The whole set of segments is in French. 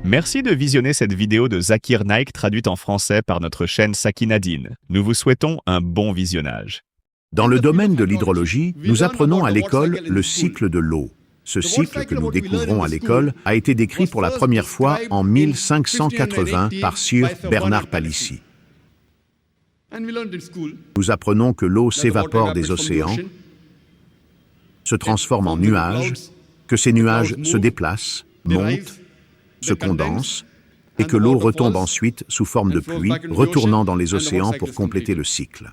Merci de visionner cette vidéo de Zakir Naik traduite en français par notre chaîne Sakinadine. Nous vous souhaitons un bon visionnage. Dans le domaine de l'hydrologie, nous apprenons à l'école le cycle de l'eau. Ce cycle que nous découvrons à l'école a été décrit pour la première fois en 1580 par Sir Bernard Palissy. Nous apprenons que l'eau s'évapore des océans, se transforme en nuages, que ces nuages se déplacent, montent, se condensent, et que l'eau retombe ensuite sous forme de pluie, retournant dans les océans pour compléter le cycle.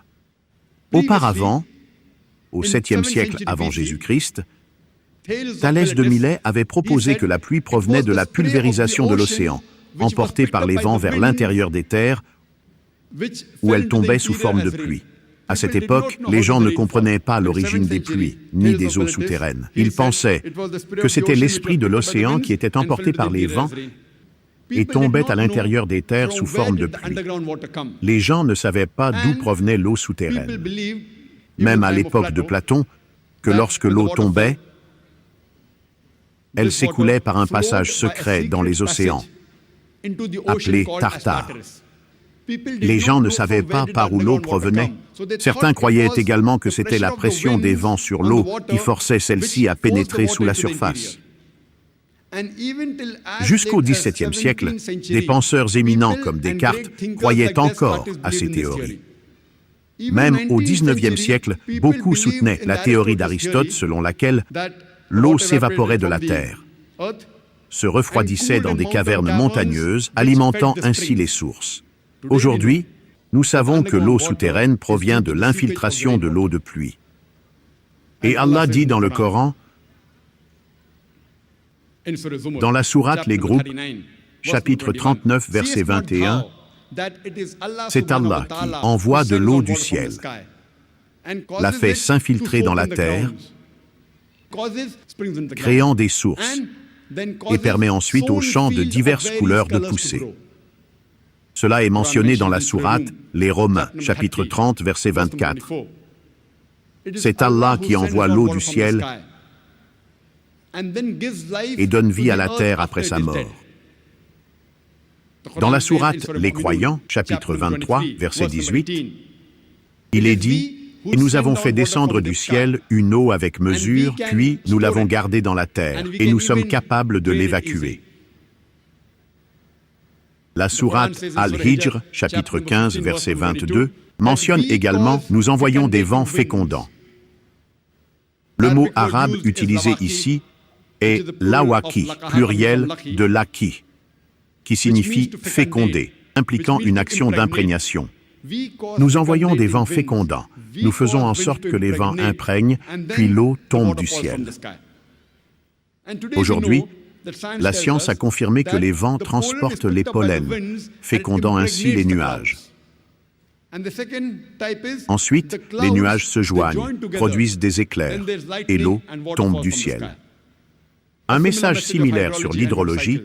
Auparavant, au 7e siècle avant Jésus-Christ, Thalès de Milet avait proposé que la pluie provenait de la pulvérisation de l'océan, emportée par les vents vers l'intérieur des terres, où elle tombait sous forme de pluie. À cette époque, les gens ne comprenaient pas l'origine des pluies, ni des eaux souterraines. Ils pensaient que c'était l'esprit de l'océan qui était emporté par les vents et tombait à l'intérieur des terres sous forme de pluie. Les gens ne savaient pas d'où provenait l'eau souterraine. Même à l'époque de Platon, que lorsque l'eau tombait, elle s'écoulait par un passage secret dans les océans, appelé Tartare. Les gens ne savaient pas par où l'eau provenait. Certains croyaient également que c'était la pression des vents sur l'eau qui forçait celle-ci à pénétrer sous la surface. Jusqu'au XVIIe siècle, des penseurs éminents comme Descartes croyaient encore à ces théories. Même au XIXe siècle, beaucoup soutenaient la théorie d'Aristote selon laquelle l'eau s'évaporait de la terre, se refroidissait dans des cavernes montagneuses, alimentant ainsi les sources. Aujourd'hui, nous savons que l'eau souterraine provient de l'infiltration de l'eau de pluie. Et Allah dit dans le Coran, dans la sourate Les Groupes, chapitre 39, verset 21, c'est Allah qui envoie de l'eau du ciel, la fait s'infiltrer dans la terre, créant des sources, et permet ensuite aux champs de diverses couleurs de pousser. Cela est mentionné dans la sourate Les Romains, chapitre 30, verset 24. C'est Allah qui envoie l'eau du ciel et donne vie à la terre après sa mort. Dans la sourate Les Croyants, chapitre 23, verset 18, il est dit « Et nous avons fait descendre du ciel une eau avec mesure, puis nous l'avons gardée dans la terre, et nous sommes capables de l'évacuer. » La sourate Al-Hijr, chapitre 15, verset 22, mentionne également « Nous envoyons des vents fécondants ». Le mot arabe utilisé ici est « lawaki », pluriel de « laki », qui signifie « féconder », impliquant une action d'imprégnation. Nous envoyons des vents fécondants. Nous faisons en sorte que les vents imprègnent, puis l'eau tombe du ciel. Aujourd'hui, la science a confirmé que les vents transportent les pollens, fécondant ainsi les nuages. Ensuite, les nuages se joignent, produisent des éclairs, et l'eau tombe du ciel. Un message similaire sur l'hydrologie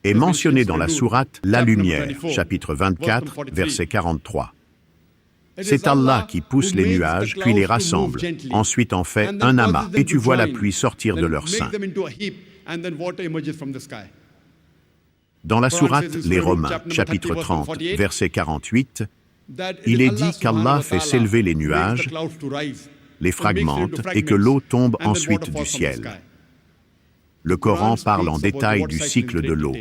est mentionné dans la sourate La Lumière, chapitre 24, verset 43. C'est Allah qui pousse les nuages, puis les rassemble, ensuite en fait un amas, et tu vois la pluie sortir de leur sein. Dans la sourate Les Romains, chapitre 30, verset 48, il est dit qu'Allah fait s'élever les nuages, les fragmente, et que l'eau tombe ensuite du ciel. Le Coran parle en détail du cycle de l'eau,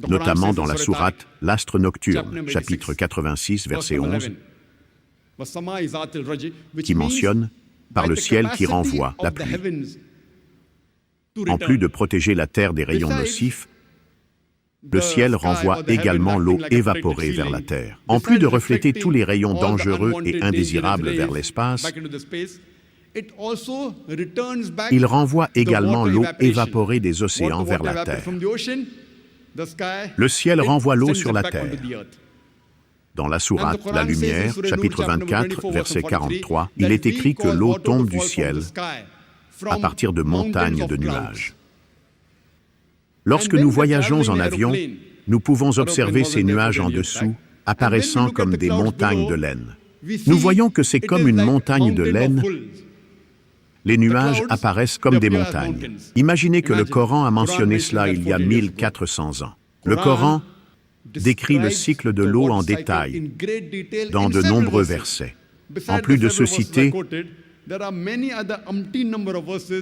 notamment dans la sourate L'Astre nocturne, chapitre 86, verset 11, qui mentionne « par le ciel qui renvoie la pluie ». En plus de protéger la terre des rayons nocifs, le ciel renvoie également l'eau évaporée vers la terre. En plus de refléter tous les rayons dangereux et indésirables vers l'espace, il renvoie également l'eau évaporée des océans vers la terre. Le ciel renvoie l'eau sur la terre. Dans la sourate La Lumière, chapitre 24, verset 43, il est écrit que l'eau tombe du ciel à partir de montagnes de nuages. Lorsque nous voyageons en avion, nous pouvons observer ces nuages en dessous, apparaissant comme des montagnes de laine. Nous voyons que c'est comme une montagne de laine les nuages apparaissent comme des montagnes. Imaginez que le Coran a mentionné cela il y a 1400 ans. Le Coran décrit le cycle de l'eau en détail dans de nombreux versets. En plus de ceux cités,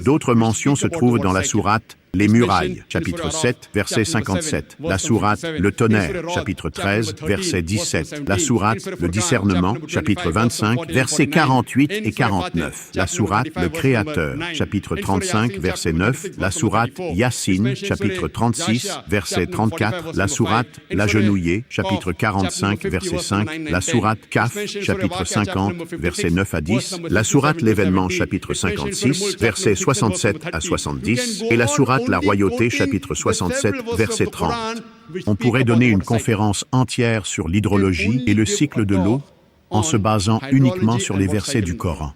d'autres mentions se trouvent dans la sourate Les Murailles, chapitre 7, verset 57, la sourate Le Tonnerre, chapitre 13, verset 17, la sourate Le Discernement, chapitre 25, versets 48 et 49, la sourate Le Créateur, chapitre 35, verset 9, la sourate Yassine, chapitre 36, verset 34, la sourate L'Agenouillé, chapitre 45, verset 5, la sourate Kaf, chapitre 50, verset 9 à 10, la sourate L'Événement, chapitre 56, versets 67 à 70, et la sourate La Royauté, chapitre 67, verset 30. On pourrait donner une conférence entière sur l'hydrologie et le cycle de l'eau en se basant uniquement sur les versets du Coran.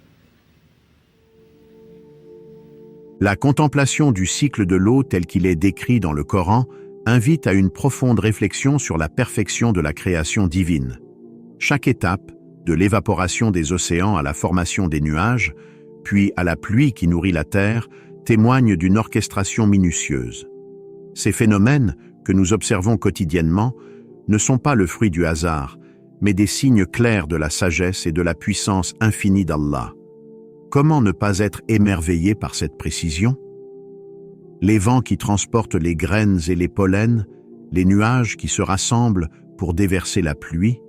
La contemplation du cycle de l'eau tel qu'il est décrit dans le Coran invite à une profonde réflexion sur la perfection de la création divine. Chaque étape, de l'évaporation des océans à la formation des nuages, puis à la pluie qui nourrit la terre, témoigne d'une orchestration minutieuse. Ces phénomènes, que nous observons quotidiennement, ne sont pas le fruit du hasard, mais des signes clairs de la sagesse et de la puissance infinie d'Allah. Comment ne pas être émerveillé par cette précision? Les vents qui transportent les graines et les pollens, les nuages qui se rassemblent pour déverser la pluie,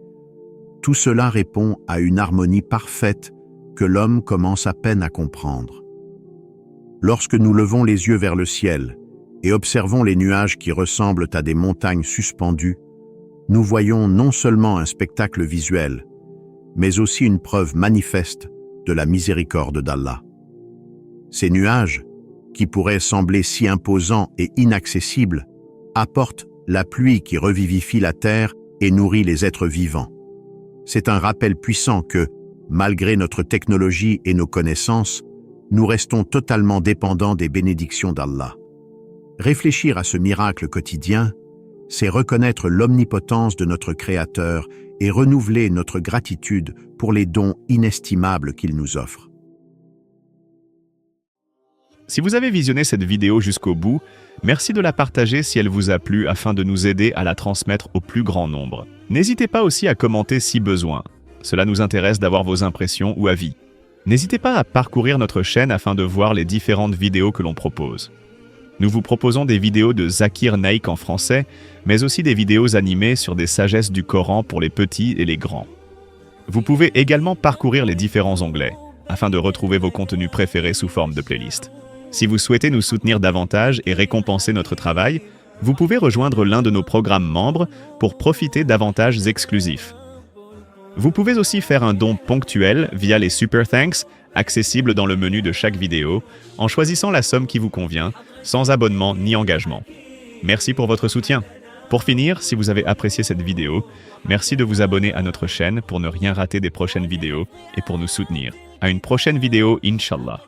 tout cela répond à une harmonie parfaite que l'homme commence à peine à comprendre. Lorsque nous levons les yeux vers le ciel et observons les nuages qui ressemblent à des montagnes suspendues, nous voyons non seulement un spectacle visuel, mais aussi une preuve manifeste de la miséricorde d'Allah. Ces nuages, qui pourraient sembler si imposants et inaccessibles, apportent la pluie qui revivifie la terre et nourrit les êtres vivants. C'est un rappel puissant que, malgré notre technologie et nos connaissances, nous restons totalement dépendants des bénédictions d'Allah. Réfléchir à ce miracle quotidien, c'est reconnaître l'omnipotence de notre Créateur et renouveler notre gratitude pour les dons inestimables qu'il nous offre. Si vous avez visionné cette vidéo jusqu'au bout, merci de la partager si elle vous a plu afin de nous aider à la transmettre au plus grand nombre. N'hésitez pas aussi à commenter si besoin. Cela nous intéresse d'avoir vos impressions ou avis. N'hésitez pas à parcourir notre chaîne afin de voir les différentes vidéos que l'on propose. Nous vous proposons des vidéos de Zakir Naik en français, mais aussi des vidéos animées sur des sagesses du Coran pour les petits et les grands. Vous pouvez également parcourir les différents onglets, afin de retrouver vos contenus préférés sous forme de playlist. Si vous souhaitez nous soutenir davantage et récompenser notre travail, vous pouvez rejoindre l'un de nos programmes membres pour profiter d'avantages exclusifs. Vous pouvez aussi faire un don ponctuel via les Super Thanks, accessibles dans le menu de chaque vidéo, en choisissant la somme qui vous convient, sans abonnement ni engagement. Merci pour votre soutien. Pour finir, si vous avez apprécié cette vidéo, merci de vous abonner à notre chaîne pour ne rien rater des prochaines vidéos et pour nous soutenir. À une prochaine vidéo, Inch'Allah.